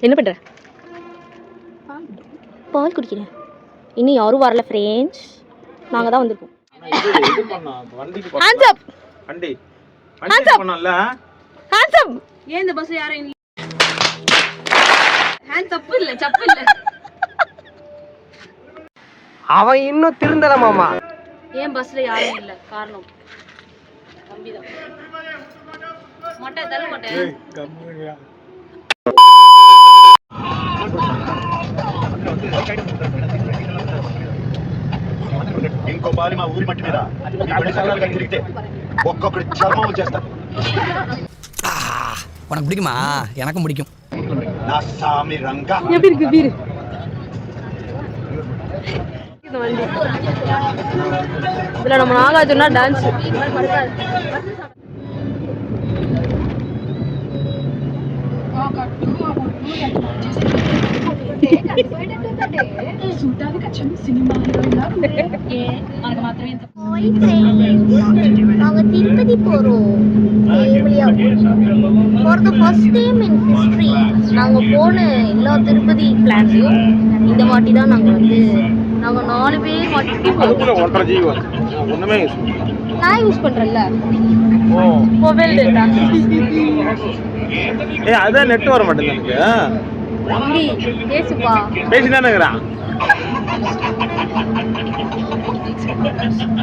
என்ன பண்ற? பால் குடிக்கிறேன். இன்னும் யாரும் வரல ஃப்ரெண்ட்ஸ். நாங்க தான் வந்திருக்கோம். Hands up. வண்டி பண்ணல. Hands up. ஏன் இந்த பஸ் யாரும் இல்ல? ஹேண்ட்ஸ் அப் இல்ல, சப்பு இல்ல. அவன் இன்னும் திருந்தல மாமா. ஏன் பஸ்ல யாரும் இல்ல? காரணம் தம்பிதான். மொட்டை தர மொட்டை. ఇంకో బాలి మా ఊరి మట్టి మీద తిరిగితే ఒక్కొక్కటి చర్మం వచ్చేస్తారు. உனக்கு பிடிக்குமா? எனக்கும் பிடிக்கும். నా సామి రంగా எப்படி இருக்கு பீர்? இந்த வண்டி இதுல நம்ம நாகார்ஜுனா டான்ஸ். நாங்க திருப்பதி போறோம். For the first time in history நாங்க போன எல்லா திருப்பதி பிளான்லயும் இந்த வாட்டி தான் நாங்க வந்து நாங்க 4 பேர் மட்டும் ஒண்ணுமே நான் யூஸ் பண்றேன்ல மொபைல் டேட்டா. அதான் நெட் வர மாட்டேங்குது எனக்கு. பேசுப்பா. பேசிதானே இருக்கிறான்.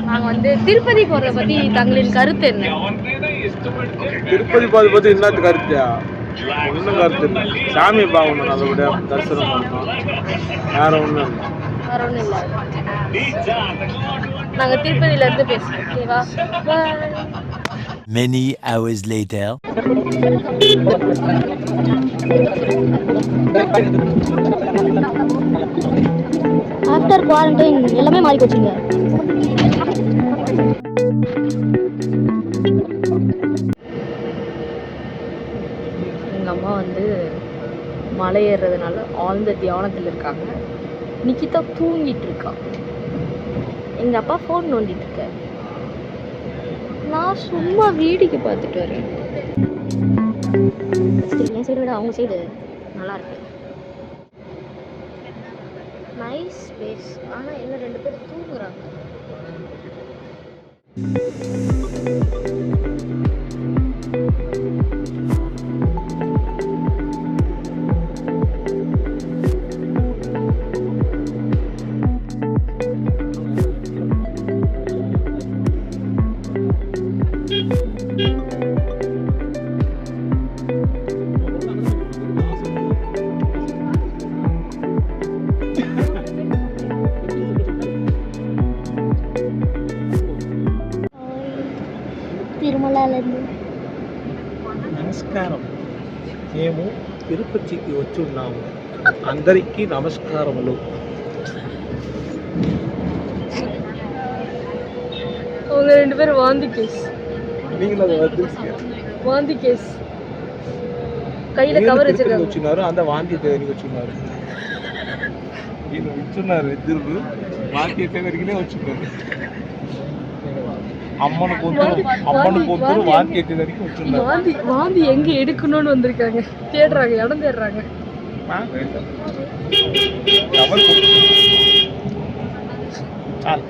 நாங்க வந்து திருப்பதி போறத பத்தி தங்களின் கருத்து என்ன? திருப்பதி போறத பத்தி என்ன கருத்து? ஒன்றும் கருத்து இல்லை. சாமியை பார்க்கணும், நல்லபடியா தரிசனம் பண்ணணும். வேற ஒன்றும் இல்லை. நாங்க திருப்பதியில இருந்து பேசுறோம். ஓகேவா? Many hours later. After quarantine எல்லாமே மாறி போச்சுங்க. எங்க அம்மா வந்து மலை ஏறுறதுனால ஆழ்ந்த தியானத்தில் இருக்காங்க. நிக்கிதா தூங்கிட்டு இருக்கா. எங்க அப்பா ஃபோன் நோண்டிட்டு இருக்காரு. நான் சும்மா வேடிக்கை பார்த்துட்டு வரேன். என் சைடு விட அவங்க சைடு நல்லா இருக்கு. Nice space. ஆனால் என்ன 2 பேர் தூங்குறாங்க. నమస్కారం. మేము తిరుపతికి వచ్చి ఉన్నాము. అందరికీ నమస్కారములు. அவங்க 2 பேரும் வாந்தி கேஸ். நீங்களும் அதை வந்துருக்கீங்க. வாந்தி கேஸ். கையில கவர் வச்சிருக்காங்க. వచ్చినారు అంత వాంతి దేనికి వచ్చినారు? ఈయన వచ్చున్నారు ఇద్దరు వాంతి ఎక్కడికినే వచ్చినారు. అమ్మను కూతురు వాంతి ఎక్కడికి వచ్చినారు. வாந்தி எங்க எடுக்கணும்னு வந்திருக்காங்க. தேடுறாங்க, இடம் தேடுறாங்க. చాలు.